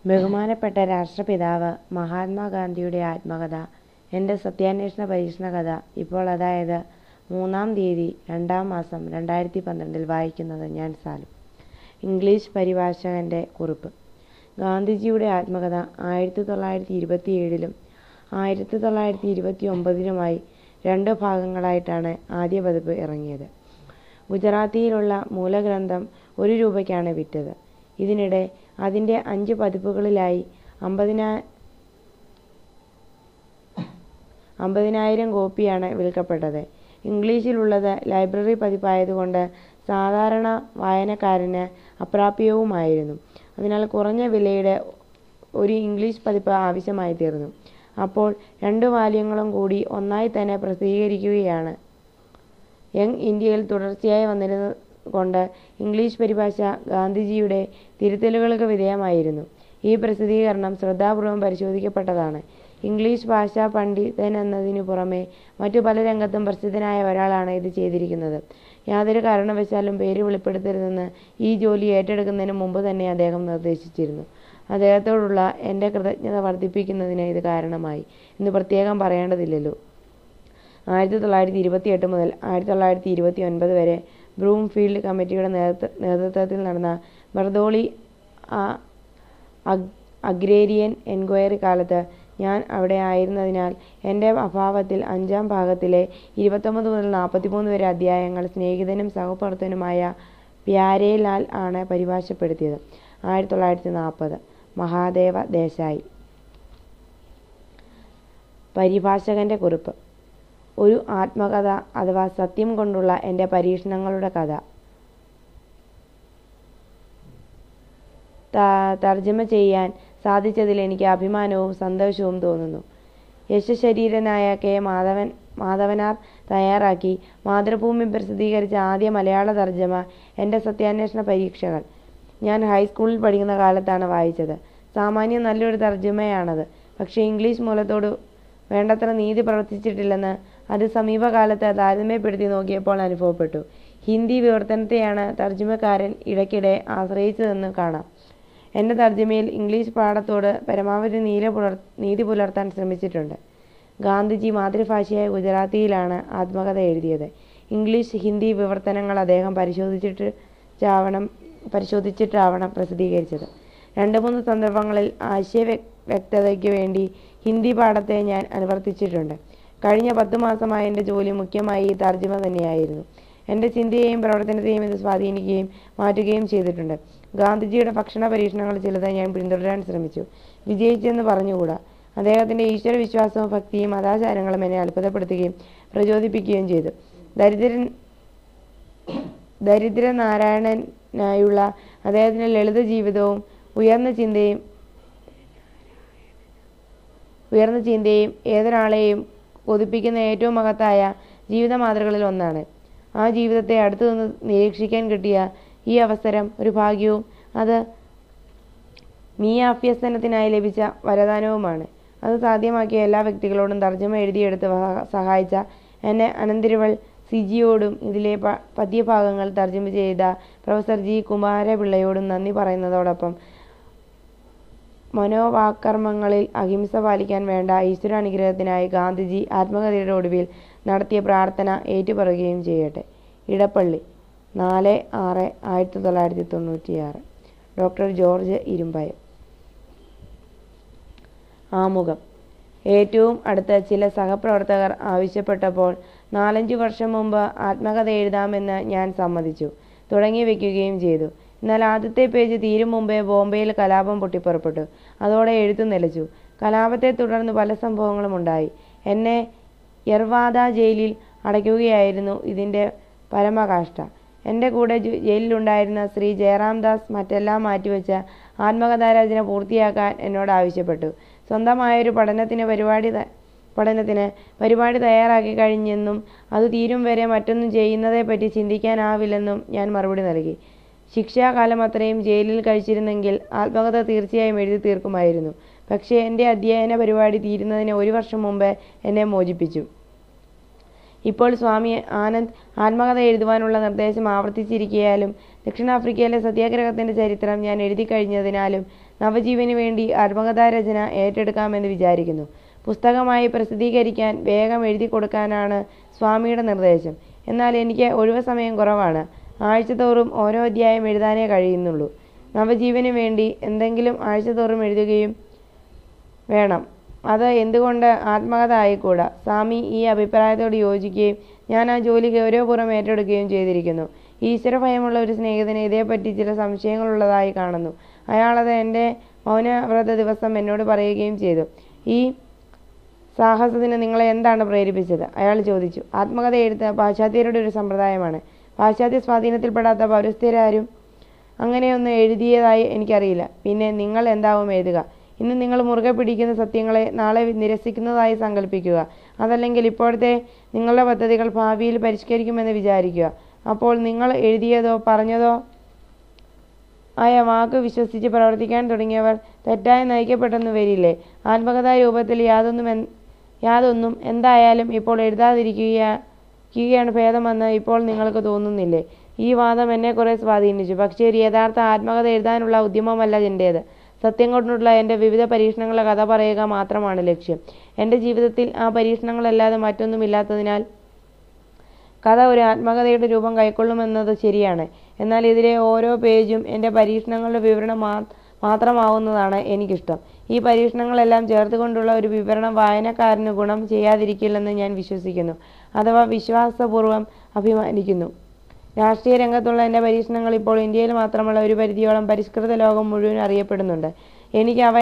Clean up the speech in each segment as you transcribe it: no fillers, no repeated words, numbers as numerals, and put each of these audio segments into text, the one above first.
ബഹുമാനപ്പെട്ട രാഷ്ട്രപിതാവ് മഹാത്മാഗാന്ധിയുടെ ആത്മകഥ, എൻ്റെ സത്യാന്വേഷണ പരീക്ഷണ കഥ. ഇപ്പോൾ അതായത് 3-ാം തീയതി 2-ാം മാസം 2012 വായിക്കുന്നത് ഞാൻ സാലു. ഇംഗ്ലീഷ് പരിഭാഷകൻ്റെ കുറിപ്പ്. ഗാന്ധിജിയുടെ ആത്മകഥ 1927-ലും 1929-ലുമായി 2 ഭാഗങ്ങളായിട്ടാണ് ആദ്യ പതിപ്പ് ഇറങ്ങിയത്. ഗുജറാത്തിയിലുള്ള മൂലഗ്രന്ഥം 1 രൂപയ്ക്കാണ് വിറ്റത്. ഇതിനിടെ അതിൻ്റെ 5 പതിപ്പുകളിലായി 50,000 കോപ്പിയാണ് വിൽക്കപ്പെട്ടത്. ഇംഗ്ലീഷിലുള്ളത് ലൈബ്രറി പതിപ്പായതുകൊണ്ട് സാധാരണ വായനക്കാരന് അപ്രാപ്യവുമായിരുന്നു. അതിനാൽ കുറഞ്ഞ വിലയുടെ ഒരു ഇംഗ്ലീഷ് പതിപ്പ് ആവശ്യമായി തീർന്നു. അപ്പോൾ 2 വാല്യങ്ങളും കൂടി ഒന്നായി തന്നെ പ്രസിദ്ധീകരിക്കുകയാണ്. യങ് ഇന്ത്യയിൽ തുടർച്ചയായി വന്നിരുന്നത് കൊണ്ട് ഇംഗ്ലീഷ് പരിഭാഷ ഗാന്ധിജിയുടെ തിരുത്തലുകൾക്ക് വിധേയമായിരുന്നു. ഈ പ്രസിദ്ധീകരണം ശ്രദ്ധാപൂർവം പരിശോധിക്കപ്പെട്ടതാണ്. ഇംഗ്ലീഷ് ഭാഷാ പണ്ഡിതനെന്നതിനു പുറമെ മറ്റു പല രംഗത്തും പ്രസിദ്ധനായ ഒരാളാണ് ഇത് ചെയ്തിരിക്കുന്നത്. യാതൊരു കാരണവശാലും പേര് വെളിപ്പെടുത്തരുതെന്ന് ഈ ജോലി ഏറ്റെടുക്കുന്നതിന് മുമ്പ് തന്നെ അദ്ദേഹം നിർദ്ദേശിച്ചിരുന്നു. അദ്ദേഹത്തോടുള്ള എൻ്റെ കൃതജ്ഞത വർദ്ധിപ്പിക്കുന്നതിന് ഇത് കാരണമായി എന്ന് പ്രത്യേകം പറയേണ്ടതില്ലല്ലോ. 1928 മുതൽ 1929 വരെ ബ്രൂംഫീൽഡ് കമ്മിറ്റിയുടെ നേതൃത്വത്തിൽ നടന്ന ബർദോളി അഗ്രേരിയൻ എൻക്വയറി കാലത്ത് ഞാൻ അവിടെ ആയിരുന്നതിനാൽ എൻ്റെ അഭാവത്തിൽ 5-ാം ഭാഗത്തിലെ 29 മുതൽ 43 വരെ അധ്യായങ്ങൾ സ്നേഹിതനും സഹപ്രവർത്തകനുമായ പ്യാരേലാൽ ആണ് പരിഭാഷപ്പെടുത്തിയത്. 1940. മഹാദേവ ദേശായി. പരിഭാഷകൻ്റെ കുറിപ്പ്. ഒരു ആത്മകഥ അഥവാ സത്യം കൊണ്ടുള്ള എൻ്റെ പരീക്ഷണങ്ങളുടെ കഥ. തർജ്ജമ ചെയ്യാൻ സാധിച്ചതിൽ എനിക്ക് അഭിമാനവും സന്തോഷവും തോന്നുന്നു. യശശരീരനായ കെ. മാധവനാർ തയ്യാറാക്കി മാതൃഭൂമി പ്രസിദ്ധീകരിച്ച ആദ്യ മലയാള തർജ്ജമ എൻ്റെ സത്യാന്വേഷണ പരീക്ഷകൾ ഞാൻ ഹൈസ്കൂളിൽ പഠിക്കുന്ന കാലത്താണ് വായിച്ചത്. സാമാന്യം നല്ലൊരു തർജ്ജമയാണത്. പക്ഷേ ഇംഗ്ലീഷ് മൂലത്തോട് വേണ്ടത്ര നീതി പ്രവർത്തിച്ചിട്ടില്ലെന്ന് അത് സമീപകാലത്ത് താരതമ്യപ്പെടുത്തി നോക്കിയപ്പോൾ അനുഭവപ്പെട്ടു. ഹിന്ദി വിവർത്തനത്തെയാണ് തർജ്ജമക്കാരൻ ഇടയ്ക്കിടെ ആശ്രയിച്ചതെന്ന് കാണാം. എൻ്റെ തർജ്ജമയിൽ ഇംഗ്ലീഷ് പാഠത്തോട് പരമാവധി നീതി പുലർത്താൻ ശ്രമിച്ചിട്ടുണ്ട്. ഗാന്ധിജി മാതൃഭാഷയായ ഗുജറാത്തിയിലാണ് ആത്മകഥ എഴുതിയത്. ഇംഗ്ലീഷ് ഹിന്ദി വിവർത്തനങ്ങൾ അദ്ദേഹം പരിശോധിച്ചിട്ടാവണം പ്രസിദ്ധീകരിച്ചത്. 2-3 സന്ദർഭങ്ങളിൽ ആശയവ്യക്തതയ്ക്ക് വേണ്ടി ഹിന്ദി പാഠത്തെ ഞാൻ അനുവർത്തിച്ചിട്ടുണ്ട്. കഴിഞ്ഞ 10 മാസമായി എൻ്റെ ജോലി മുഖ്യമായി ഈ തർജ്ജമ തന്നെയായിരുന്നു. എൻ്റെ ചിന്തയെയും പ്രവർത്തനത്തെയും ഇത് സ്വാധീനിക്കുകയും മാറ്റുകയും ചെയ്തിട്ടുണ്ട്. ഗാന്ധിജിയുടെ ഭക്ഷണ പരീക്ഷണങ്ങൾ ചിലത് ഞാൻ പിന്തുടരാൻ ശ്രമിച്ചു. വിജയിച്ചെന്ന് പറഞ്ഞുകൂടാ. അദ്ദേഹത്തിൻ്റെ ഈശ്വരവിശ്വാസവും ഭക്തിയും മതാചാരങ്ങളും എന്നെ അത്ഭുതപ്പെടുത്തുകയും പ്രചോദിപ്പിക്കുകയും ചെയ്തു. ദരിദ്രനാരായണനായുള്ള അദ്ദേഹത്തിൻ്റെ ലളിത ജീവിതവും ഉയർന്ന ചിന്തയും ഏതൊരാളെയും കൊതിപ്പിക്കുന്ന ഏറ്റവും മഹത്തായ ജീവിത മാതൃകളിൽ ഒന്നാണ്. ആ ജീവിതത്തെ അടുത്തുനിന്ന് നിരീക്ഷിക്കാൻ കിട്ടിയ ഈ അവസരം ഒരു ഭാഗ്യവും അത് മീയാഭ്യസനത്തിനായി ലഭിച്ച വരദാനവുമാണ്. അത് സാധ്യമാക്കിയ എല്ലാ വ്യക്തികളോടും തർജ്ജമ എഴുതിയെടുത്ത് സഹായിച്ച എന്നെ അനന്തിരവൾ സിജിയോടും ഇതിലെ പദ്യഭാഗങ്ങൾ തർജ്ജമ ചെയ്ത പ്രൊഫസർ ജി. കുമാരപിള്ളയോടും നന്ദി പറയുന്നതോടൊപ്പം മനോവാക്കർമ്മങ്ങളിൽ അഹിംസ പാലിക്കാൻ വേണ്ട ഈശ്വരാനുഗ്രഹത്തിനായി ഗാന്ധിജി ആത്മകഥയുടെ ഒടുവിൽ നടത്തിയ പ്രാർത്ഥന ഏറ്റുപറയുകയും ചെയ്യട്ടെ. ഇടപ്പള്ളി, 4/6/1996. Doctor George Irumpayam. ആമുഖം. ഏറ്റവും അടുത്ത ചില സഹപ്രവർത്തകർ ആവശ്യപ്പെട്ടപ്പോൾ 4-5 വർഷം മുമ്പ് ആത്മകഥ എഴുതാമെന്ന് ഞാൻ സമ്മതിച്ചു തുടങ്ങി വയ്ക്കുകയും ചെയ്തു. എന്നാൽ ആദ്യത്തെ പേജ് തീരും മുമ്പേ ബോംബെയിൽ കലാപം പൊട്ടിപ്പുറപ്പെട്ടു. അതോടെ എഴുത്തു നിലച്ചു. കലാപത്തെ തുടർന്ന് പല സംഭവങ്ങളും ഉണ്ടായി. എന്നെ യർവാദ ജയിലിൽ അടയ്ക്കുകയായിരുന്നു ഇതിൻ്റെ പരമകാഷ്ഠ. എൻ്റെ കൂടെ ജയിലിലുണ്ടായിരുന്ന ശ്രീ ജയറാംദാസ് മറ്റെല്ലാം മാറ്റിവെച്ച് ആത്മകഥാരചന പൂർത്തിയാക്കാൻ എന്നോട് ആവശ്യപ്പെട്ടു. സ്വന്തമായൊരു പഠനത്തിന് പരിപാടി തയ്യാറാക്കി കഴിഞ്ഞെന്നും അത് തീരും വരെ മറ്റൊന്നും ചെയ്യുന്നതെപ്പറ്റി ചിന്തിക്കാനാവില്ലെന്നും ഞാൻ മറുപടി നൽകി. ശിക്ഷാകാലം അത്രയും ജയിലിൽ കഴിച്ചിരുന്നെങ്കിൽ ആത്മകഥ തീർച്ചയായും എഴുതി തീർക്കുമായിരുന്നു. പക്ഷേ എൻ്റെ അധ്യയന പരിപാടി തീരുന്നതിന് 1 വർഷം മുമ്പ് എന്നെ മോചിപ്പിച്ചു. ഇപ്പോൾ സ്വാമി ആനന്ദ് ആത്മകഥ എഴുതുവാനുള്ള നിർദ്ദേശം ആവർത്തിച്ചിരിക്കയാലും ദക്ഷിണാഫ്രിക്കയിലെ സത്യാഗ്രഹത്തിൻ്റെ ചരിത്രം ഞാൻ എഴുതി കഴിഞ്ഞതിനാലും നവജീവന് വേണ്ടി ആത്മകഥാരചന ഏറ്റെടുക്കാമെന്ന് വിചാരിക്കുന്നു. പുസ്തകമായി പ്രസിദ്ധീകരിക്കാൻ വേഗം എഴുതി കൊടുക്കാനാണ് സ്വാമിയുടെ നിർദ്ദേശം. എന്നാൽ എനിക്ക് ഒഴിവ് സമയം കുറവാണ്. ആഴ്ചതോറും ഓരോ അധ്യായം എഴുതാനേ കഴിയുന്നുള്ളൂ. നവജീവന് വേണ്ടി എന്തെങ്കിലും ആഴ്ചതോറും എഴുതുകയും വേണം. അത് എന്തുകൊണ്ട് ആത്മകഥ ആയിക്കൂടാ? സ്വാമി ഈ അഭിപ്രായത്തോട് യോജിക്കുകയും ഞാൻ ആ ജോലി ഗൗരവപൂർവ്വം ഏറ്റെടുക്കുകയും ചെയ്തിരിക്കുന്നു. ഈശ്വരഭയമുള്ള ഒരു സ്നേഹിതന് ഇതേപ്പറ്റി ചില സംശയങ്ങളുള്ളതായി കാണുന്നു. അയാളത് എൻ്റെ മൗനവ്രത ദിവസം എന്നോട് പറയുകയും ചെയ്തു. ഈ സാഹസത്തിന് നിങ്ങളെ എന്താണ് പ്രേരിപ്പിച്ചത്? അയാൾ ചോദിച്ചു. ആത്മകഥ എഴുത്ത് പാശ്ചാത്യരുടെ ഒരു സമ്പ്രദായമാണ്. പാശ്ചാത്യ സ്വാധീനത്തിൽപ്പെടാത്ത പൗരസ്ത്യരാരും അങ്ങനെയൊന്നും എഴുതിയതായി എനിക്കറിയില്ല. പിന്നെ നിങ്ങൾ എന്താവും എഴുതുക? ഇന്ന് നിങ്ങൾ മുറുകെ പിടിക്കുന്ന സത്യങ്ങളെ നാളെ നിരസിക്കുന്നതായി സങ്കല്പിക്കുക. അതല്ലെങ്കിൽ ഇപ്പോഴത്തെ നിങ്ങളുടെ പദ്ധതികൾ ഭാവിയിൽ പരിഷ്കരിക്കുമെന്ന് വിചാരിക്കുക. അപ്പോൾ നിങ്ങൾ എഴുതിയതോ പറഞ്ഞതോ ആയ വാക്ക് വിശ്വസിച്ച് പ്രവർത്തിക്കാൻ തുടങ്ങിയവർ തെറ്റായി നയിക്കപ്പെട്ടെന്ന് വരില്ലേ? ആത്മകഥാ രൂപത്തിൽ യാതൊന്നും എന്തായാലും ഇപ്പോൾ എഴുതാതിരിക്കുകയാണ് ഭേദമെന്ന് ഇപ്പോൾ നിങ്ങൾക്ക് തോന്നുന്നില്ലേ? ഈ വാദം എന്നെ കുറെ സ്വാധീനിച്ചു. പക്ഷേ ഒരു യഥാർത്ഥ ആത്മകഥ എഴുതാനുള്ള ഉദ്യമമല്ല എൻ്റേത്. സത്യം കൊണ്ടുള്ള എൻ്റെ വിവിധ പരീക്ഷണങ്ങളുടെ കഥ പറയുക മാത്രമാണ് ലക്ഷ്യം. എൻ്റെ ജീവിതത്തിൽ ആ പരീക്ഷണങ്ങളല്ലാതെ മറ്റൊന്നുമില്ലാത്തതിനാൽ കഥ ഒരു ആത്മകഥയുടെ രൂപം കൈക്കൊള്ളുമെന്നത് ശരിയാണ്. എന്നാൽ ഇതിലെ ഓരോ പേജും എൻ്റെ പരീക്ഷണങ്ങളുടെ വിവരണം മാത്രമാവുന്നതാണ് എനിക്കിഷ്ടം. ഈ പരീക്ഷണങ്ങളെല്ലാം ചേർത്തുകൊണ്ടുള്ള ഒരു വിവരണം വായനക്കാരന് ഗുണം ചെയ്യാതിരിക്കില്ലെന്ന് ഞാൻ വിശ്വസിക്കുന്നു, അഥവാ വിശ്വാസപൂർവ്വം അഭിമാനിക്കുന്നു. രാഷ്ട്രീയ രംഗത്തുള്ള എൻ്റെ പരീക്ഷണങ്ങൾ ഇപ്പോൾ ഇന്ത്യയിൽ മാത്രമല്ല ഒരു പരിധിയോളം പരിഷ്കൃത ലോകം മുഴുവൻ അറിയപ്പെടുന്നുണ്ട്. എനിക്ക് അവ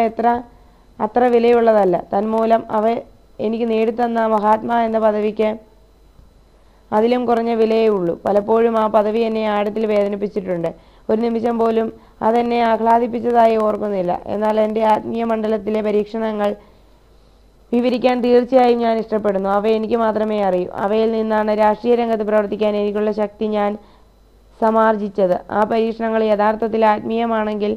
അത്ര വിലയുള്ളതല്ല. തന്മൂലം അവ എനിക്ക് നേടിത്തന്ന മഹാത്മാ എന്ന പദവിക്ക് അതിലും കുറഞ്ഞ വിലയേ ഉള്ളൂ. പലപ്പോഴും ആ പദവി എന്നെ ആഴത്തിൽ വേദനിപ്പിച്ചിട്ടുണ്ട്. ഒരു നിമിഷം പോലും അതെന്നെ ആഹ്ലാദിപ്പിച്ചതായി ഓർക്കുന്നില്ല. എന്നാൽ എൻ്റെ ആത്മീയ മണ്ഡലത്തിലെ പരീക്ഷണങ്ങൾ വിവരിക്കാൻ തീർച്ചയായും ഞാൻ ഇഷ്ടപ്പെടുന്നു. അവ എനിക്ക് മാത്രമേ അറിയൂ. അവയിൽ നിന്നാണ് രാഷ്ട്രീയ രംഗത്ത് പ്രവർത്തിക്കാൻ എനിക്കുള്ള ശക്തി ഞാൻ സമാർജിച്ചത്. ആ പരീക്ഷണങ്ങൾ യഥാർത്ഥത്തിൽ ആത്മീയമാണെങ്കിൽ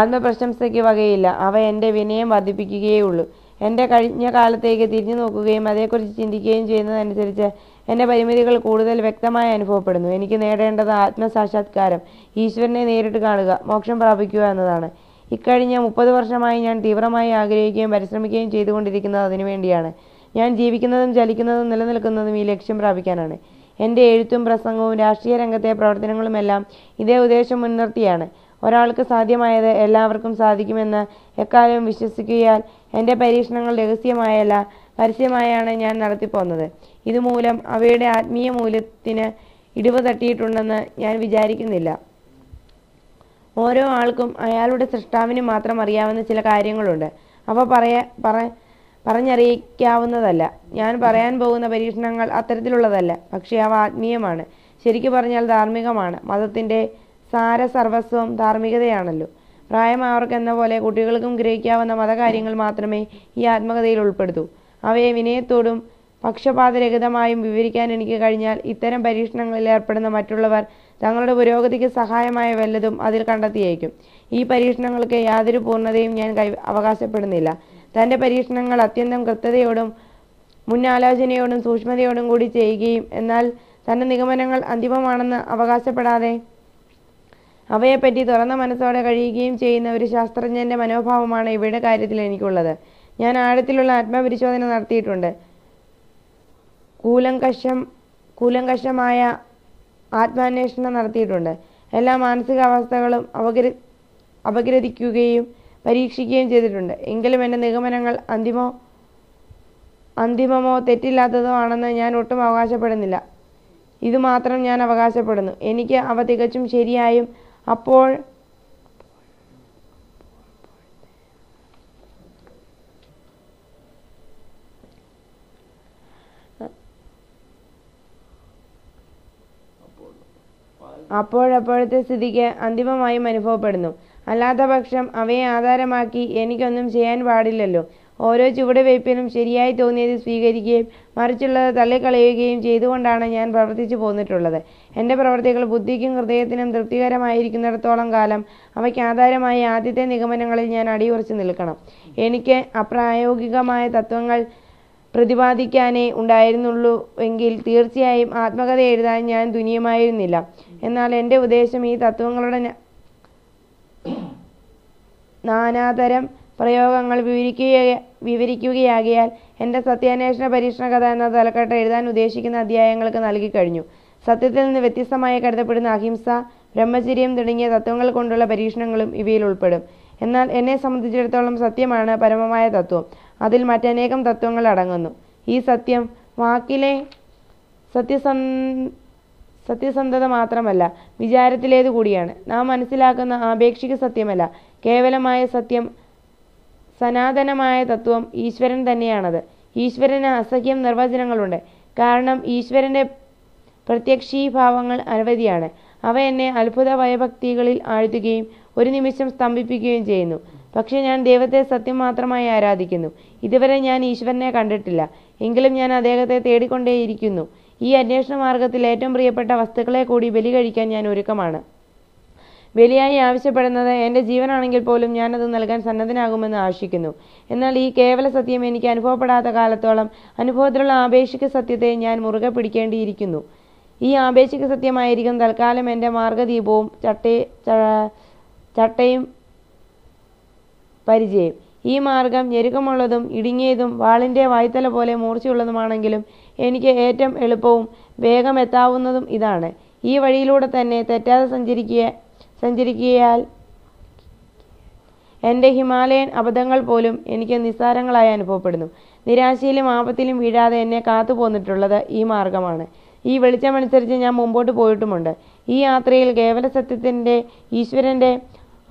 ആത്മപ്രശംസയ്ക്ക് വകയില്ല. അവ എൻ്റെ വിനയം വർദ്ധിപ്പിക്കുകയേ ഉള്ളൂ. എൻ്റെ കഴിഞ്ഞ കാലത്തേക്ക് തിരിഞ്ഞു നോക്കുകയും അതേക്കുറിച്ച് ചിന്തിക്കുകയും ചെയ്യുന്നതനുസരിച്ച് എൻ്റെ പരിമിതികൾ കൂടുതൽ വ്യക്തമായി അനുഭവപ്പെടുന്നു. എനിക്ക് നേടേണ്ടത് ആത്മസാക്ഷാത്കാരം, ഈശ്വരനെ നേരിട്ട് കാണുക, മോക്ഷം പ്രാപിക്കുക എന്നതാണ്. ഇക്കഴിഞ്ഞ 30 വർഷമായി ഞാൻ തീവ്രമായി ആഗ്രഹിക്കുകയും പരിശ്രമിക്കുകയും ചെയ്തുകൊണ്ടിരിക്കുന്നത് അതിനുവേണ്ടിയാണ്. ഞാൻ ജീവിക്കുന്നതും ചലിക്കുന്നതും നിലനിൽക്കുന്നതും ഈ ലക്ഷ്യം പ്രാപിക്കാനാണ്. എൻ്റെ എഴുത്തും പ്രസംഗവും രാഷ്ട്രീയ രംഗത്തെ പ്രവർത്തനങ്ങളുമെല്ലാം ഇതേ ഉദ്ദേശം മുൻനിർത്തിയാണ്. ഒരാൾക്ക് സാധ്യമായത് എല്ലാവർക്കും സാധിക്കുമെന്ന് എക്കാലവും വിശ്വസിക്കുകയാൽ എൻ്റെ പരീക്ഷണങ്ങൾ രഹസ്യമായല്ല പരസ്യമായാണ് ഞാൻ നടത്തിപ്പോന്നത്. ഇതുമൂലം അവയുടെ ആത്മീയ മൂല്യത്തിന് ഇടിവ് തട്ടിയിട്ടുണ്ടെന്ന് ഞാൻ വിചാരിക്കുന്നില്ല. ഓരോ ആൾക്കും അയാളുടെ സൃഷ്ടാവിന് മാത്രം അറിയാവുന്ന ചില കാര്യങ്ങളുണ്ട്. അവ പറഞ്ഞറിയിക്കാവുന്നതല്ല. ഞാൻ പറയാൻ പോകുന്ന പരീക്ഷണങ്ങൾ അത്തരത്തിലുള്ളതല്ല. പക്ഷേ അവ ആത്മീയമാണ്. ശരിക്കു പറഞ്ഞാൽ ധാർമ്മികമാണ്. മതത്തിൻ്റെ സാരസർവസ്വം ധാർമ്മികതയാണല്ലോ. പ്രായമായവർക്കെന്ന പോലെ കുട്ടികൾക്കും ഗ്രഹിക്കാവുന്ന മതകാര്യങ്ങൾ മാത്രമേ ഈ ആത്മകഥയിൽ ഉൾപ്പെടുത്തൂ. അവയെ വിനയത്തോടും പക്ഷപാതരഹിതമായും വിവരിക്കാൻ എനിക്ക് കഴിഞ്ഞാൽ ഇത്തരം പരീക്ഷണങ്ങളിൽ ഏർപ്പെടുന്ന മറ്റുള്ളവർ തങ്ങളുടെ പുരോഗതിക്ക് സഹായമായ വല്ലതും അതിൽ കണ്ടെത്തിയേക്കും. ഈ പരീക്ഷണങ്ങൾക്ക് യാതൊരു പൂർണ്ണതയും ഞാൻ അവകാശപ്പെടുന്നില്ല. തൻ്റെ പരീക്ഷണങ്ങൾ അത്യന്തം കൃത്യതയോടും മുന്നാലോചനയോടും സൂക്ഷ്മതയോടും കൂടി ചെയ്യുകയും എന്നാൽ തൻ്റെ നിഗമനങ്ങൾ അന്തിമമാണെന്ന് അവകാശപ്പെടാതെ അവയെപ്പറ്റി തുറന്ന മനസ്സോടെ കഴിയുകയും ചെയ്യുന്ന ഒരു ശാസ്ത്രജ്ഞൻ്റെ മനോഭാവമാണ് ഇവയുടെ കാര്യത്തിൽ എനിക്കുള്ളത്. ഞാൻ ആഴത്തിലുള്ള ആത്മപരിശോധന നടത്തിയിട്ടുണ്ട്. കൂലങ്കഷമായ ആത്മാന്വേഷണം നടത്തിയിട്ടുണ്ട്. എല്ലാ മാനസികാവസ്ഥകളും അപഗ്രഥിക്കുകയും പരീക്ഷിക്കുകയും ചെയ്തിട്ടുണ്ട്. എങ്കിലും എൻ്റെ നിഗമനങ്ങൾ അന്തിമമോ തെറ്റില്ലാത്തതോ ആണെന്ന് ഞാൻ ഒട്ടും അവകാശപ്പെടുന്നില്ല. ഇതുമാത്രം ഞാൻ അവകാശപ്പെടുന്നു: എനിക്ക് അവ തികച്ചും ശരിയായും അപ്പോഴത്തെ സ്ഥിതിക്ക് അന്തിമമായും അനുഭവപ്പെടുന്നു. അല്ലാത്തപക്ഷം അവയെ ആധാരമാക്കി എനിക്കൊന്നും ചെയ്യാൻ പാടില്ലല്ലോ. ഓരോ ചുവടുവയ്പ്പിനും ശരിയായി തോന്നിയത് സ്വീകരിക്കുകയും മറിച്ചുള്ളത് തള്ളിക്കളയുകയും ചെയ്തുകൊണ്ടാണ് ഞാൻ പ്രവർത്തിച്ചു പോന്നിട്ടുള്ളത്. എൻ്റെ പ്രവൃത്തികൾ ബുദ്ധിക്കും ഹൃദയത്തിനും തൃപ്തികരമായിരിക്കുന്നിടത്തോളം കാലം അവയ്ക്ക് ആധാരമായി ആദ്യത്തെ നിഗമനങ്ങളിൽ ഞാൻ അടിയുറച്ചു നിൽക്കണം. എനിക്ക് അപ്രായോഗികമായ തത്വങ്ങൾ പ്രതിപാദിക്കാനേ ഉണ്ടായിരുന്നുള്ളൂ എങ്കിൽ തീർച്ചയായും ആത്മകഥ എഴുതാൻ ഞാൻ തുനിയുമായിരുന്നില്ല. എന്നാൽ എൻ്റെ ഉദ്ദേശം ഈ തത്വങ്ങളുടെ നാനാതരം പ്രയോഗങ്ങൾ വിവരിക്കുകയാകിയാൽ എൻ്റെ സത്യാന്വേഷണ പരീക്ഷണ കഥ എന്ന തലക്കെട്ട് എഴുതാൻ ഉദ്ദേശിക്കുന്ന അധ്യായങ്ങൾക്ക് നൽകിക്കഴിഞ്ഞു. സത്യത്തിൽ നിന്ന് വ്യത്യസ്തമായി കരുതപ്പെടുന്ന അഹിംസ, ബ്രഹ്മചര്യം തുടങ്ങിയ തത്വങ്ങൾ കൊണ്ടുള്ള പരീക്ഷണങ്ങളും ഇവയിൽ ഉൾപ്പെടും. എന്നാൽ എന്നെ സംബന്ധിച്ചിടത്തോളം സത്യമാണ് പരമമായ തത്വം. അതിൽ മറ്റനേകം തത്വങ്ങൾ അടങ്ങുന്നു. ഈ സത്യം വാക്കിലെ സത്യസന്ധത മാത്രമല്ല, വിചാരത്തിലേതു കൂടിയാണ്. നാം മനസ്സിലാക്കുന്ന ആപേക്ഷിക സത്യമല്ല, കേവലമായ സത്യം, സനാതനമായ തത്വം ഈശ്വരൻ തന്നെയാണത്. ഈശ്വരന് അസംഖ്യം നിർവചനങ്ങളുണ്ട്. കാരണം ഈശ്വരൻ്റെ പ്രത്യക്ഷീഭാവങ്ങൾ അനവധിയാണ്. അവ എന്നെ അത്ഭുത ഭയഭക്തികളിൽ ആഴ്ത്തുകയും ഒരു നിമിഷം സ്തംഭിപ്പിക്കുകയും ചെയ്യുന്നു. പക്ഷേ ഞാൻ ദൈവത്തെ സത്യം മാത്രമായി ആരാധിക്കുന്നു. ഇതുവരെ ഞാൻ ഈശ്വരനെ കണ്ടിട്ടില്ല. എങ്കിലും ഞാൻ അദ്ദേഹത്തെ തേടിക്കൊണ്ടേയിരിക്കുന്നു. ഈ അന്വേഷണ മാർഗത്തിൽ ഏറ്റവും പ്രിയപ്പെട്ട വസ്തുക്കളെ കൂടി ബലി കഴിക്കാൻ ഞാൻ ഒരുക്കമാണ്. ബലിയായി ആവശ്യപ്പെടുന്നത് എൻ്റെ ജീവനാണെങ്കിൽ പോലും ഞാനത് നൽകാൻ സന്നദ്ധനാകുമെന്ന് ആശിക്കുന്നു. എന്നാൽ ഈ കേവല സത്യം എനിക്ക് അനുഭവപ്പെടാത്ത കാലത്തോളം അനുഭവത്തിലുള്ള ആപേക്ഷിക സത്യത്തെ ഞാൻ മുറുകെ പിടിക്കേണ്ടിയിരിക്കുന്നു. ഈ ആപേക്ഷിക സത്യമായിരിക്കും തൽക്കാലം എൻ്റെ മാർഗദീപവും ചട്ടയും പരിചയം. ഈ മാർഗം ഞെരുക്കമുള്ളതും ഇടുങ്ങിയതും വാളിൻ്റെ വായ്ത്തല പോലെ മൂർച്ചയുള്ളതുമാണെങ്കിലും എനിക്ക് ഏറ്റവും എളുപ്പവും വേഗം എത്താവുന്നതും ഇതാണ്. ഈ വഴിയിലൂടെ തന്നെ തെറ്റാതെ സഞ്ചരിക്കിയാൽ എൻ്റെ ഹിമാലയൻ അബദ്ധങ്ങൾ പോലും എനിക്ക് നിസ്സാരങ്ങളായി അനുഭവപ്പെടുന്നു. നിരാശയിലും ആപത്തിലും വീഴാതെ എന്നെ കാത്തു പോന്നിട്ടുള്ളത് ഈ മാർഗമാണ്. ഈ വെളിച്ചമനുസരിച്ച് ഞാൻ മുമ്പോട്ട് പോയിട്ടുമുണ്ട്. ഈ യാത്രയിൽ കേവല സത്യത്തിൻ്റെ, ഈശ്വരൻ്റെ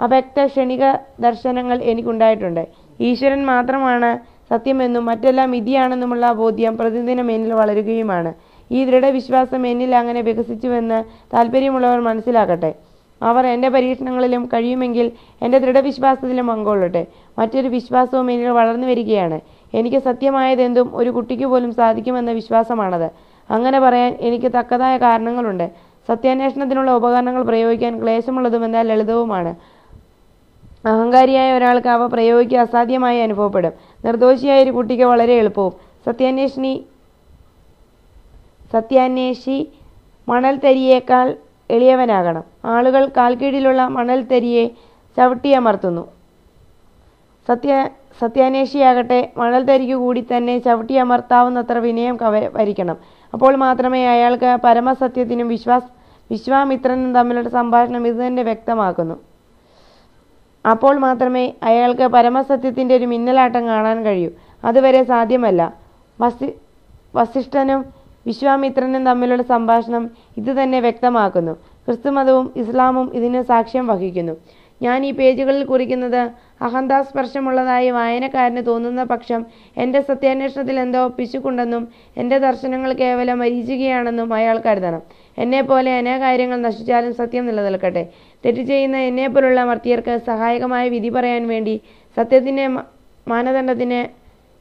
അഭക്ത ക്ഷണിക ദർശനങ്ങൾ എനിക്കുണ്ടായിട്ടുണ്ട്. ഈശ്വരൻ മാത്രമാണ് സത്യമെന്നും മറ്റെല്ലാം മിഥ്യയാണെന്നുമുള്ള ബോധ്യം പ്രതിദിനം എന്നിൽ വളരുകയുമാണ്. ഈ ദൃഢവിശ്വാസം എന്നിൽ അങ്ങനെ വികസിച്ചുവെന്ന് താല്പര്യമുള്ളവർ മനസ്സിലാക്കട്ടെ. അവർ എൻ്റെ പരീക്ഷണങ്ങളിലും കഴിയുമെങ്കിൽ എൻ്റെ ദൃഢവിശ്വാസത്തിലും പങ്കുകൊള്ളട്ടെ. മറ്റൊരു വിശ്വാസവും എന്നിൽ വളർന്നു വരികയാണ്. എനിക്ക് സത്യമായതെന്തും ഒരു കുട്ടിക്ക് പോലും സാധിക്കുമെന്ന വിശ്വാസമാണത്. അങ്ങനെ പറയാൻ എനിക്ക് തക്കതായ കാരണങ്ങളുണ്ട്. സത്യാന്വേഷണത്തിനുള്ള ഉപകരണങ്ങൾ പ്രയോഗിക്കാൻ ക്ലേശമുള്ളതും എന്നാൽ ലളിതവുമാണ്. അഹങ്കാരിയായ ഒരാൾക്ക് അവ പ്രയോഗിക്കുക അസാധ്യമായി അനുഭവപ്പെടും. നിർദോഷിയായ ഒരു കുട്ടിക്ക് വളരെ എളുപ്പവും. സത്യാന്വേഷി മണൽത്തരിയേക്കാൾ എളിയവനാകണം. ആളുകൾ കാൽക്കീഴിലുള്ള മണൽത്തരിയെ ചവിട്ടിയമർത്തുന്നു. സത്യാന്വേഷിയാകട്ടെ മണൽത്തരിക്കു കൂടി തന്നെ ചവിട്ടിയമർത്താവുന്നത്ര വിനയം വരിക്കണം. അപ്പോൾ മാത്രമേ അയാൾക്ക് പരമസത്യത്തിനും വിശ്വാമിത്രനും തമ്മിലുള്ള സംഭാഷണം ഇത് തന്നെ വ്യക്തമാക്കുന്നു. അപ്പോൾ മാത്രമേ അയാൾക്ക് പരമസത്യത്തിൻ്റെ ഒരു മിന്നലാട്ടം കാണാൻ കഴിയൂ. അതുവരെ സാധ്യമല്ല. വസിഷ്ഠനും വിശ്വാമിത്രനും തമ്മിലുള്ള സംഭാഷണം ഇത് തന്നെ വ്യക്തമാക്കുന്നു. ക്രിസ്തുമതവും ഇസ്ലാമും ഇതിന് സാക്ഷ്യം വഹിക്കുന്നു. ഞാൻ ഈ പേജുകളിൽ കുറിക്കുന്നത് അഹന്താസ്പർശമുള്ളതായി വായനക്കാരന് തോന്നുന്ന പക്ഷം എൻ്റെ സത്യാന്വേഷണത്തിൽ എന്തോ പിശുക്കുണ്ടെന്നും എൻ്റെ ദർശനങ്ങൾ കേവലം മരീചികയാണെന്നും അയാൾ കരുതണം. എന്നെപ്പോലെ അനേകാര്യങ്ങൾ നശിച്ചാലും സത്യം നിലനിൽക്കട്ടെ. തെറ്റ് ചെയ്യുന്ന എന്നെപ്പോലുള്ള മർത്യർക്ക് സഹായകമായ വിധി പറയാൻ വേണ്ടി സത്യത്തിൻ്റെ മാനദണ്ഡത്തിന്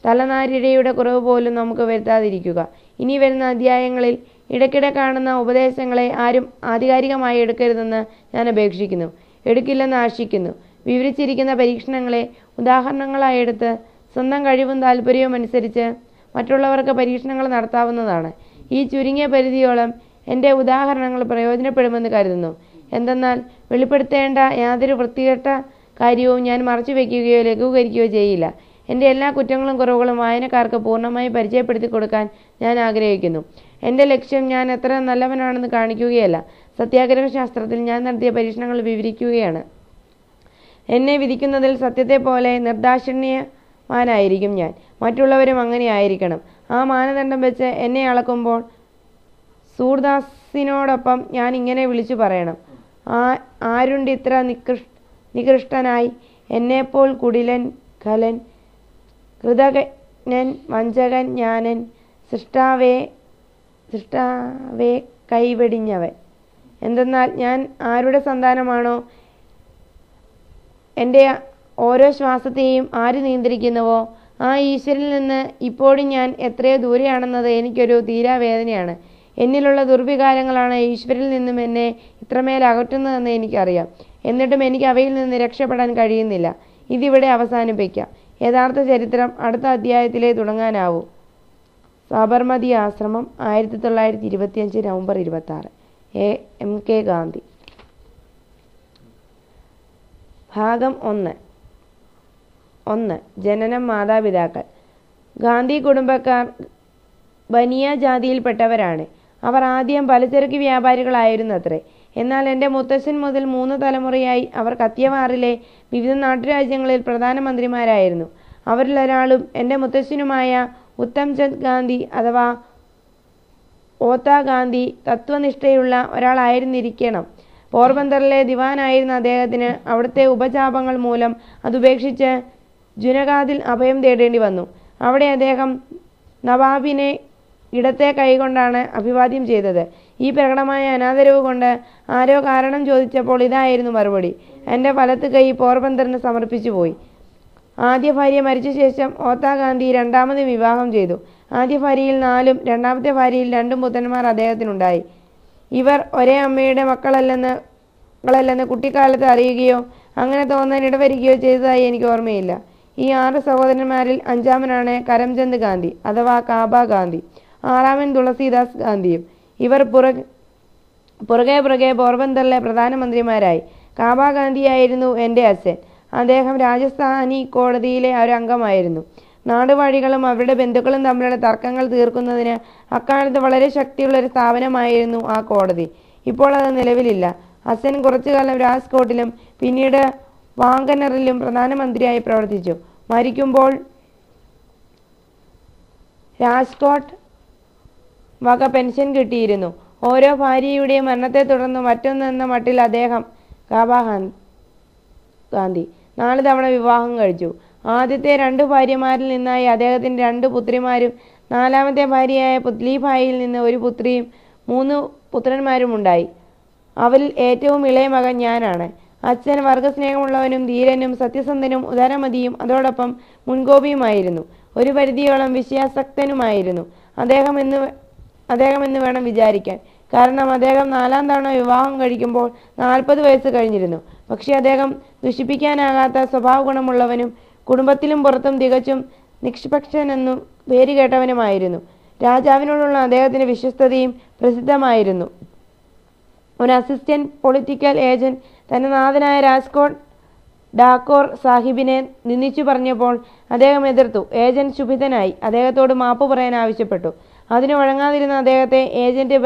തലനാരിഴയുടെ കുറവ് പോലും നമുക്ക് വരുത്താതിരിക്കുക. ഇനി വരുന്ന അധ്യായങ്ങളിൽ ഇടയ്ക്കിടെ കാണുന്ന ഉപദേശങ്ങളെ ആരും ആധികാരികമായി എടുക്കരുതെന്ന് ഞാൻ അപേക്ഷിക്കുന്നു, എടുക്കില്ലെന്ന് ആശിക്കുന്നു. വിവരിച്ചിരിക്കുന്ന പരീക്ഷണങ്ങളെ ഉദാഹരണങ്ങളായി എടുത്ത് സ്വന്തം കഴിവും താല്പര്യവും അനുസരിച്ച് മറ്റുള്ളവർക്ക് പരീക്ഷണങ്ങൾ നടത്താവുന്നതാണ്. ഈ ചുരുങ്ങിയ പരിധിയോളം എൻ്റെ ഉദാഹരണങ്ങൾ പ്രയോജനപ്പെടുമെന്ന് കരുതുന്നു. എന്തെന്നാൽ വെളിപ്പെടുത്തേണ്ട യാതൊരു വൃത്തികെട്ട കാര്യവും ഞാൻ മറച്ചു വയ്ക്കുകയോ ലഘൂകരിക്കുകയോ ചെയ്യില്ല. എൻ്റെ എല്ലാ കുറ്റങ്ങളും കുറവുകളും വായനക്കാർക്ക് പൂർണ്ണമായി പരിചയപ്പെടുത്തി കൊടുക്കാൻ ഞാൻ ആഗ്രഹിക്കുന്നു. എൻ്റെ ലക്ഷ്യം ഞാൻ എത്ര നല്ലവനാണെന്ന് കാണിക്കുകയല്ല, സത്യാഗ്രഹ ശാസ്ത്രത്തിൽ ഞാൻ നടത്തിയ പരീക്ഷണങ്ങൾ വിവരിക്കുകയാണ്. എന്നെ വിധിക്കുന്നതിൽ സത്യത്തെ പോലെ നിർദാക്ഷിണ്യവാനായിരിക്കും ഞാൻ. മറ്റുള്ളവരും അങ്ങനെ ആയിരിക്കണം. ആ മാനദണ്ഡം വെച്ച് എന്നെ അളക്കുമ്പോൾ സൂർദാസിനോടൊപ്പം ഞാൻ ഇങ്ങനെ വിളിച്ചു പറയണം: ആരുണ്ടിത്ര നികൃഷ്ടനായി, എന്നെപ്പോൾ കുടിലൻ, ഖലൻ, കൃതജ്ഞൻ, വഞ്ചകൻ, ജ്ഞാനൻ, സൃഷ്ടാവേ കൈവെടിഞ്ഞവൻ. എന്തെന്നാൽ ഞാൻ ആരുടെ സന്താനമാണോ, എൻ്റെ ഓരോ ശ്വാസത്തെയും ആര് നിയന്ത്രിക്കുന്നുവോ ആ ഈശ്വരനിൽ നിന്ന് ഇപ്പോഴും ഞാൻ എത്രയോ ദൂരെയാണെന്നത് എനിക്കൊരു തീരാവേദനയാണ്. എന്നിലുള്ള ദുർവികാരങ്ങളാണ് ഈശ്വരിൽ നിന്നും എന്നെ ഇത്രമേൽ അകറ്റുന്നതെന്ന് എനിക്കറിയാം. എന്നിട്ടും എനിക്ക് അവയിൽ നിന്ന് രക്ഷപ്പെടാൻ കഴിയുന്നില്ല. ഇതിവിടെ അവസാനിപ്പിക്കാം. യഥാർത്ഥ ചരിത്രം അടുത്ത അധ്യായത്തിലേ തുടങ്ങാനാവൂ. സാബർമതി ആശ്രമം, 1925 നവംബർ 26. M.K. ഗാന്ധി. ഭാഗം 1. 1. ജനനം. മാതാപിതാക്കൾ. ഗാന്ധി കുടുംബക്കാർ ബനിയ ജാതിയിൽപ്പെട്ടവരാണ്. അവർ ആദ്യം പലചരക്ക് വ്യാപാരികളായിരുന്നത്രേ. എന്നാൽ എൻ്റെ മുത്തശ്ശൻ മുതൽ 3 തലമുറയായി അവർ കത്തിയവാറിലെ വിവിധ നാട്ടുരാജ്യങ്ങളിൽ പ്രധാനമന്ത്രിമാരായിരുന്നു. അവരിലൊരാളും എൻ്റെ മുത്തശ്ശനുമായ ഉത്തംചന്ദ് ഗാന്ധി അഥവാ ഓത്താ ഗാന്ധി തത്വനിഷ്ഠയുള്ള ഒരാളായിരുന്നിരിക്കണം. പോർബന്തറിലെ ദിവാനായിരുന്ന അദ്ദേഹത്തിന് അവിടുത്തെ ഉപചാപങ്ങൾ മൂലം അതുപേക്ഷിച്ച് ജുനഗാദിൽ അഭയം തേടേണ്ടി വന്നു. അവിടെ അദ്ദേഹം നവാബിനെ ഇടത്തെ കൈകൊണ്ടാണ് അഭിവാദ്യം ചെയ്തത്. ഈ പ്രകടമായ അനാദരവ് കൊണ്ട് ആരോ കാരണം ചോദിച്ചപ്പോൾ ഇതായിരുന്നു മറുപടി: എൻ്റെ വലത്ത് കൈ പോർബന്തറിന് സമർപ്പിച്ചു പോയി. ആദ്യ ഭാര്യ മരിച്ച ശേഷം ഓത്താ ഗാന്ധി രണ്ടാമത് വിവാഹം ചെയ്തു. ആദ്യ ഭാര്യയിൽ 4ഉം രണ്ടാമത്തെ ഭാര്യയിൽ 2 പുത്രന്മാർ അദ്ദേഹത്തിനുണ്ടായി. ഇവർ ഒരേ അമ്മയുടെ മക്കളല്ലെന്ന് കുട്ടിക്കാലത്ത് അറിയുകയോ അങ്ങനെ തോന്നാൻ ഇടവരികയോ ചെയ്തതായി എനിക്ക് ഓർമ്മയില്ല. ഈ 6 സഹോദരന്മാരിൽ 5ാമനാണ് കരംചന്ദ് ഗാന്ധി അഥവാ കാബ ഗാന്ധി. 6ാമൻ തുളസീദാസ് ഗാന്ധിയും. ഇവർ പുറകെ പോർബന്തറിലെ പ്രധാനമന്ത്രിമാരായി. കാബ ഗാന്ധിയായിരുന്നു എൻ്റെ അച്ഛൻ. അദ്ദേഹം രാജസ്ഥാനി കോടതിയിലെ ഒരു അംഗമായിരുന്നു. നാടുവാഴികളും അവരുടെ ബന്ധുക്കളും തമ്മിലുള്ള തർക്കങ്ങൾ തീർക്കുന്നതിന് അക്കാലത്ത് വളരെ ശക്തിയുള്ള ഒരു സ്ഥാപനമായിരുന്നു ആ കോടതി. ഇപ്പോൾ അത് നിലവിലില്ല. അച്ഛൻ കുറച്ചുകാലം രാജ്കോട്ടിലും പിന്നീട് വാങ്കനറിലും പ്രധാനമന്ത്രിയായി പ്രവർത്തിച്ചു. മരിക്കുമ്പോൾ രാജ്കോട്ട് വക പെൻഷൻ കിട്ടിയിരുന്നു. ഓരോ ഭാര്യയുടെയും മരണത്തെ തുടർന്ന് മറ്റൊന്നെന്ന മട്ടിൽ അദ്ദേഹം കാബ ഗാന്ധി 4 തവണ വിവാഹം കഴിച്ചു. ആദ്യത്തെ 2 ഭാര്യമാരിൽ നിന്നായി അദ്ദേഹത്തിന് 2 പുത്രിമാരും 4ാമത്തെ ഭാര്യയായ പുത്ലിഭായിയിൽ നിന്ന് 1 പുത്രിയും 3 പുത്രന്മാരുമുണ്ടായി. അവരിൽ ഏറ്റവും ഇളയ മകൻ ഞാനാണ്. അച്ഛൻ വർഗസ്നേഹമുള്ളവനും ധീരനും സത്യസന്ധനും ഉദാരമതിയും അതോടൊപ്പം മുൻകോപിയുമായിരുന്നു. ഒരു പരിധിയോളം വിഷയാസക്തനുമായിരുന്നു അദ്ദേഹമെന്ന് വേണം വിചാരിക്കാൻ. കാരണം അദ്ദേഹം 4ാം തവണ വിവാഹം കഴിക്കുമ്പോൾ 40 വയസ്സ് കഴിഞ്ഞിരുന്നു. പക്ഷേ അദ്ദേഹം ദുഷിപ്പിക്കാനാകാത്ത സ്വഭാവഗുണമുള്ളവനും കുടുംബത്തിലും പുറത്തും തികച്ചും നിഷ്പക്ഷനെന്നു പേരുകേട്ടവനുമായിരുന്നു. രാജാവിനോടുള്ള അദ്ദേഹത്തിൻ്റെ വിശ്വസ്തതയും പ്രസിദ്ധമായിരുന്നു. ഒരു അസിസ്റ്റന്റ് പൊളിറ്റിക്കൽ ഏജന്റ് തന്റെ നാഥനായ രാജ്കോട്ട് ഡാക്കോർ സാഹിബിനെ നിന്ദിച്ചു പറഞ്ഞപ്പോൾ അദ്ദേഹം എതിർത്തു. ഏജന്റ് ക്ഷുഭിതനായി അദ്ദേഹത്തോട് മാപ്പ് പറയാൻ ആവശ്യപ്പെട്ടു. അതിന് വഴങ്ങാതിരുന്ന അദ്ദേഹത്തെ ഏജന്റ്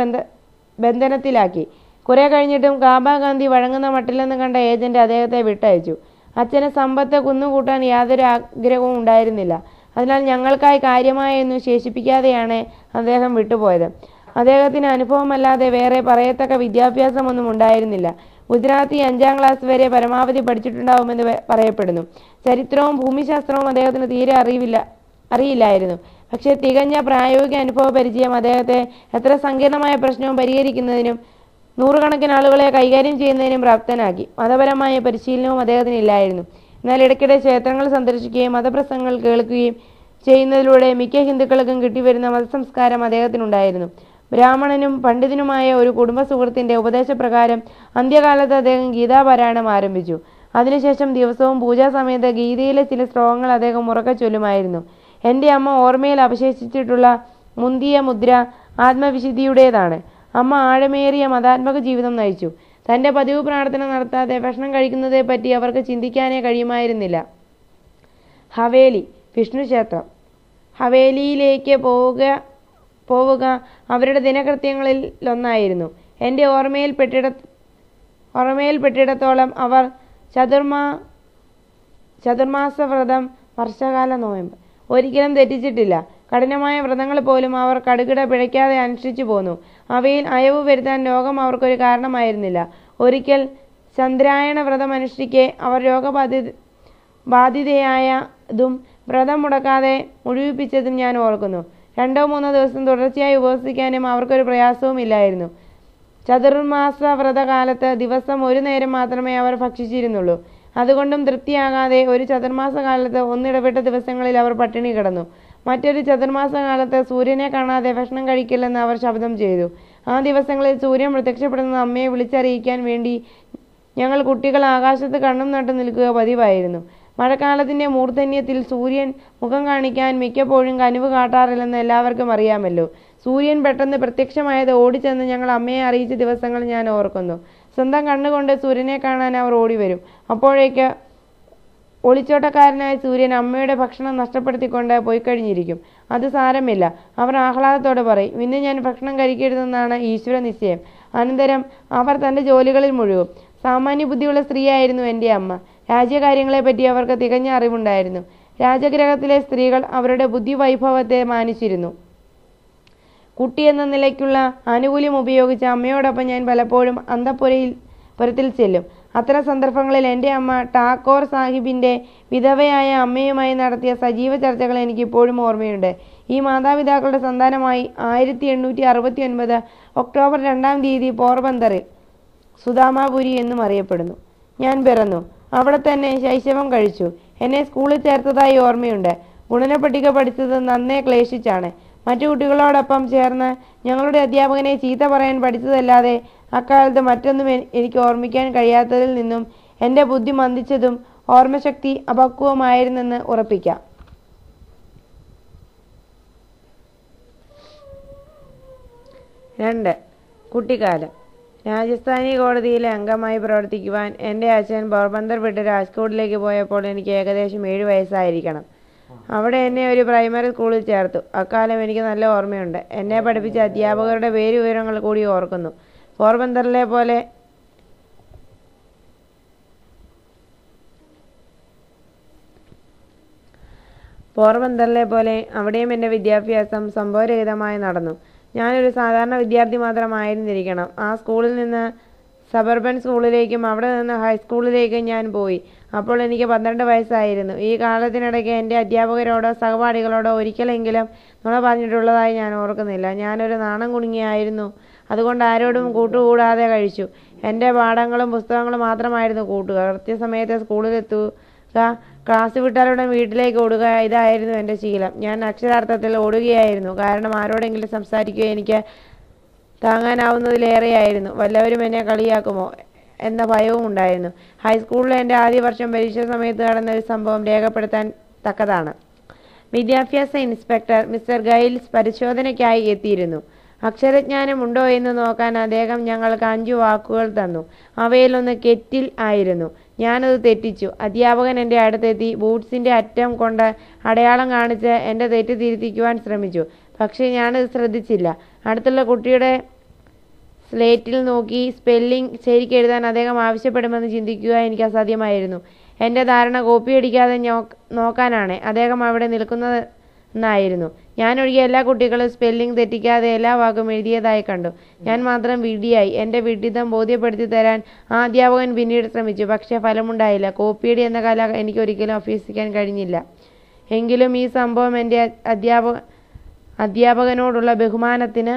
ബന്ധനത്തിലാക്കി. കുറെ കഴിഞ്ഞിട്ടും കാബ ഗാന്ധി വഴങ്ങുന്ന മട്ടില്ലെന്ന് കണ്ട ഏജന്റ് അദ്ദേഹത്തെ വിട്ടയച്ചു. അച്ഛന് സമ്പത്ത് കുന്നുകൂട്ടാൻ യാതൊരു ആഗ്രഹവും ഉണ്ടായിരുന്നില്ല. അതിനാൽ ഞങ്ങൾക്കായി കാര്യമായൊന്നും ശേഷിപ്പിക്കാതെയാണ് അദ്ദേഹം വിട്ടുപോയത്. അദ്ദേഹത്തിന് അനുഭവമല്ലാതെ വേറെ പറയത്തക്ക വിദ്യാഭ്യാസമൊന്നും ഉണ്ടായിരുന്നില്ല. ഗുജറാത്തി 5ാം ക്ലാസ് വരെ പരമാവധി പഠിച്ചിട്ടുണ്ടാവുമെന്ന് പറയപ്പെടുന്നു. ചരിത്രവും ഭൂമിശാസ്ത്രവും അദ്ദേഹത്തിന് തീരെ അറിയില്ലായിരുന്നു. പക്ഷേ തികഞ്ഞ പ്രായോഗിക അനുഭവ പരിചയം അദ്ദേഹത്തെ എത്ര സങ്കീർണമായ പ്രശ്നവും പരിഹരിക്കുന്നതിനും 100 കണക്കിന് ആളുകളെ കൈകാര്യം ചെയ്യുന്നതിനും പ്രാപ്തനാക്കി. മതപരമായ പരിശീലനവും അദ്ദേഹത്തിന് ഇല്ലായിരുന്നു. എന്നാൽ ഇടയ്ക്കിടെ ക്ഷേത്രങ്ങൾ സന്ദർശിക്കുകയും മതപ്രസംഗങ്ങൾ കേൾക്കുകയും ചെയ്യുന്നതിലൂടെ മിക്ക ഹിന്ദുക്കൾക്കും കിട്ടിവരുന്ന മതസംസ്കാരം അദ്ദേഹത്തിനുണ്ടായിരുന്നു. ബ്രാഹ്മണനും പണ്ഡിതനുമായ ഒരു കുടുംബ സുഹൃത്തിൻ്റെ ഉപദേശപ്രകാരം അന്ത്യകാലത്ത് അദ്ദേഹം ഗീതാപാരായണം ആരംഭിച്ചു. അതിനുശേഷം ദിവസവും പൂജാസമയത്ത് ഗീതയിലെ ചില ശ്ലോകങ്ങൾ അദ്ദേഹം ഉറക്കെ ചൊല്ലുമായിരുന്നു. എൻ്റെ അമ്മ ഓർമ്മയിൽ അവശേഷിച്ചിട്ടുള്ള മുന്തിയ മുദ്ര ആത്മവിശുദ്ധിയുടേതാണ്. അമ്മ ആഴമേറിയ മതാത്മക ജീവിതം നയിച്ചു. തൻ്റെ പതിവ് പ്രാർത്ഥന നടത്താതെ ഭക്ഷണം കഴിക്കുന്നതിനെപ്പറ്റി അവർക്ക് ചിന്തിക്കാനേ കഴിയുമായിരുന്നില്ല. ഹവേലി, വിഷ്ണു ക്ഷേത്രം. ഹവേലിയിലേക്ക് പോവുക അവരുടെ ദിനകൃത്യങ്ങളിലൊന്നായിരുന്നു. എൻ്റെ ഓർമ്മയിൽപ്പെട്ടിടത്തോളം അവർ ചതുർമാസവ്രതം, വർഷകാല നോയമ്പ് ഒരിക്കലും തെറ്റിച്ചിട്ടില്ല. കഠിനമായ വ്രതങ്ങൾ പോലും അവർ കടുകിട പിഴയ്ക്കാതെ അനുഷ്ഠിച്ചു പോന്നു. അവയിൽ അയവ് വരുത്താൻ രോഗം അവർക്കൊരു കാരണമായിരുന്നില്ല. ഒരിക്കൽ ചന്ദ്രായണ വ്രതം അനുഷ്ഠിക്കെ അവർ രോഗബാധിതയായതും വ്രതം മുടക്കാതെ മുഴുവിപ്പിച്ചതും ഞാൻ ഓർക്കുന്നു. 2-3 ദിവസം തുടർച്ചയായി ഉപവസിക്കാനും അവർക്കൊരു പ്രയാസവും ഇല്ലായിരുന്നു. ചതുർമാസ വ്രതകാലത്ത് ദിവസം 1 നേരം മാത്രമേ അവർ ഭക്ഷിച്ചിരുന്നുള്ളൂ. അതുകൊണ്ടും തൃപ്തിയാകാതെ ഒരു ചതുർമാസകാലത്ത് ഒന്നിടവിട്ട ദിവസങ്ങളിൽ അവർ പട്ടിണി കിടന്നു. മറ്റൊരു ചതുർമാസകാലത്ത് സൂര്യനെ കാണാതെ ഭക്ഷണം കഴിക്കില്ലെന്ന് അവർ ശപഥം ചെയ്തു. ആ ദിവസങ്ങളിൽ സൂര്യൻ പ്രത്യക്ഷപ്പെടുന്നത് അമ്മയെ വിളിച്ചറിയിക്കാൻ വേണ്ടി ഞങ്ങൾ കുട്ടികൾ ആകാശത്ത് കണ്ണും നട്ടു നിൽക്കുക പതിവായിരുന്നു. മഴക്കാലത്തിൻ്റെ മൂർധന്യത്തിൽ സൂര്യൻ മുഖം കാണിക്കാൻ മിക്കപ്പോഴും കനിവ് കാട്ടാറില്ലെന്ന് എല്ലാവർക്കും അറിയാമല്ലോ. സൂര്യൻ പെട്ടെന്ന് പ്രത്യക്ഷമായത് ഓടിച്ചെന്ന് ഞങ്ങൾ അമ്മയെ അറിയിച്ച ദിവസങ്ങൾ ഞാൻ ഓർക്കുന്നു. സ്വന്തം കണ്ണുകൊണ്ട് സൂര്യനെ കാണാൻ അവർ ഓടിവരും. ഒളിച്ചോട്ടക്കാരനായ സൂര്യൻ അമ്മയുടെ ഭക്ഷണം നഷ്ടപ്പെടുത്തിക്കൊണ്ട് പോയിക്കഴിഞ്ഞിരിക്കും. അത് സാരമില്ല, അവർ ആഹ്ലാദത്തോടെ പറയും. ഇന്ന് ഞാൻ ഭക്ഷണം കഴിക്കരുതെന്നാണ് ഈശ്വര നിശ്ചയം. അനന്തരം അവർ തൻ്റെ ജോലികളിൽ മുഴുകും. സാമാന്യ ബുദ്ധിയുള്ള സ്ത്രീയായിരുന്നു എൻ്റെ അമ്മ. രാജ്യകാര്യങ്ങളെപ്പറ്റി അവർക്ക് തികഞ്ഞ അറിവുണ്ടായിരുന്നു. രാജഗൃഹത്തിലെ സ്ത്രീകൾ അവരുടെ ബുദ്ധിവൈഭവത്തെ മാനിച്ചിരുന്നു. കുട്ടിയെന്ന നിലയ്ക്കുള്ള ആനുകൂല്യം ഉപയോഗിച്ച് അമ്മയോടൊപ്പം ഞാൻ പലപ്പോഴും അന്തഃപുരത്തിൽ ചെല്ലും. അത്തരം സന്ദർഭങ്ങളിൽ എൻ്റെ അമ്മ ഠാക്കോർ സാഹിബിൻ്റെ വിധവയായ അമ്മയുമായി നടത്തിയ സജീവ ചർച്ചകൾ എനിക്കിപ്പോഴും ഓർമ്മയുണ്ട്. ഈ മാതാപിതാക്കളുടെ സന്താനമായി 1869 ഒക്ടോബർ 2-ാം തീയതി പോർബന്തറിൽ സുദാമാപുരി എന്നും അറിയപ്പെടുന്നു ഞാൻ പിറന്നു. അവിടെ തന്നെ ശൈശവം കഴിച്ചു. എന്നെ സ്കൂളിൽ ചേർത്തതായി ഓർമ്മയുണ്ട്. ഗുണനപ്പട്ടിക പഠിച്ചത് നന്നേ ക്ലേശിച്ചാണ്. മറ്റു കുട്ടികളോടൊപ്പം ചേർന്ന് ഞങ്ങളുടെ അധ്യാപകനെ ചീത്ത പറയാൻ പഠിച്ചതല്ലാതെ അക്കാലത്ത് മറ്റൊന്നും എനിക്ക് ഓർമ്മിക്കാൻ കഴിയാത്തതിൽ നിന്നും എൻ്റെ ബുദ്ധി മന്ദിച്ചതും ഓർമ്മശക്തി അപക്വമായിരുന്നെന്ന് ഉറപ്പിക്കാം. 2. കുട്ടിക്കാലം. രാജസ്ഥാനി കോടതിയിലെ അംഗമായി പ്രവർത്തിക്കുവാൻ എൻ്റെ അച്ഛൻ പോർബന്ദർ വിട്ട് രാജ്കോട്ടിലേക്ക് പോയപ്പോൾ എനിക്ക് ഏകദേശം 7 വയസ്സായിരിക്കണം. അവിടെ എന്നെ ഒരു പ്രൈമറി സ്കൂളിൽ ചേർത്തു. അക്കാലം എനിക്ക് നല്ല ഓർമ്മയുണ്ട്. എന്നെ പഠിപ്പിച്ച അധ്യാപകരുടെ പേരുവിവരങ്ങൾ കൂടി ഓർക്കുന്നു. പോർബന്തറിലെ പോലെ അവിടെയും എൻ്റെ വിദ്യാഭ്യാസം സംഭവരഹിതമായി നടന്നു. ഞാനൊരു സാധാരണ വിദ്യാർത്ഥി മാത്രമായിരുന്നിരിക്കണം. ആ സ്കൂളിൽ നിന്ന് സബർബൻ സ്കൂളിലേക്കും അവിടെ നിന്ന് ഹൈസ്കൂളിലേക്കും ഞാൻ പോയി. അപ്പോൾ എനിക്ക് 12 വയസ്സായിരുന്നു. ഈ കാലത്തിനിടയ്ക്ക് എൻ്റെ അധ്യാപകരോടോ സഹപാഠികളോടോ ഒരിക്കലെങ്കിലും നുണ പറഞ്ഞിട്ടുള്ളതായി ഞാൻ ഓർക്കുന്നില്ല. ഞാനൊരു നാണം കുണുങ്ങിയായിരുന്നു. അതുകൊണ്ട് ആരോടും കൂട്ടുകൂടാതെ കഴിച്ചു. എൻ്റെ പാഠങ്ങളും പുസ്തകങ്ങളും മാത്രമായിരുന്നു കൂട്ടുക. കൃത്യസമയത്ത് സ്കൂളിലെത്തുക, ക്ലാസ് വിട്ടാലുടൻ വീട്ടിലേക്ക് ഓടുക, ഇതായിരുന്നു എൻ്റെ ശീലം. ഞാൻ അക്ഷരാർത്ഥത്തിൽ ഓടുകയായിരുന്നു. കാരണം ആരോടെങ്കിലും സംസാരിക്കുക എനിക്ക് താങ്ങാനാവുന്നതിലേറെയായിരുന്നു. വല്ലവരും എന്നെ കളിയാക്കുമോ എന്ന ഭയവും ഉണ്ടായിരുന്നു. ഹൈസ്കൂളിലെ എൻ്റെ ആദ്യ വർഷം പരീക്ഷാ സമയത്ത് നടന്ന ഒരു സംഭവം രേഖപ്പെടുത്താൻ തക്കതാണ്. വിദ്യാഭ്യാസ ഇൻസ്പെക്ടർ മിസ്റ്റർ ഗൈൽസ് പരിശോധനയ്ക്കായി എത്തിയിരുന്നു. അക്ഷരജ്ഞാനമുണ്ടോ എന്ന് നോക്കാൻ അദ്ദേഹം ഞങ്ങൾക്ക് 5 വാക്കുകൾ തന്നു. അവയിലൊന്ന് കെറ്റിൽ ആയിരുന്നു. ഞാനത് തെറ്റിച്ചു. അധ്യാപകൻ എൻ്റെ അടുത്തെത്തി ബൂട്ട്സിൻ്റെ അറ്റം കൊണ്ട് അടയാളം കാണിച്ച് എൻ്റെ തെറ്റ് തിരുത്തിക്കുവാൻ ശ്രമിച്ചു. പക്ഷേ ഞാനത് ശ്രദ്ധിച്ചില്ല. അടുത്തുള്ള കുട്ടിയുടെ സ്ലേറ്റിൽ നോക്കി സ്പെല്ലിംഗ് ശരിക്കെഴുതാൻ അദ്ദേഹം ആവശ്യപ്പെടുമെന്ന് ചിന്തിക്കുക എനിക്ക് അസാധ്യമായിരുന്നു. എൻ്റെ ധാരണ കോപ്പിയടിക്കാതെ നോക്കാനാണ് അദ്ദേഹം അവിടെ നിൽക്കുന്നതെന്നായിരുന്നു. ഞാനൊഴികെ എല്ലാ കുട്ടികളും സ്പെല്ലിംഗ് തെറ്റിക്കാതെ എല്ലാ വാക്കും എഴുതിയതായി കണ്ടു. ഞാൻ മാത്രം വിഡ്ഢിയായി. എൻ്റെ വിഡ്ഢിത്തം ബോധ്യപ്പെടുത്തി തരാൻ ആ അധ്യാപകൻ പിന്നീട് ശ്രമിച്ചു. പക്ഷേ ഫലമുണ്ടായില്ല. കോപ്പിയടി എന്ന കല എനിക്കൊരിക്കലും അഭ്യസിക്കാൻ കഴിഞ്ഞില്ല. എങ്കിലും ഈ സംഭവം എൻ്റെ അധ്യാപകനോടുള്ള ബഹുമാനത്തിന്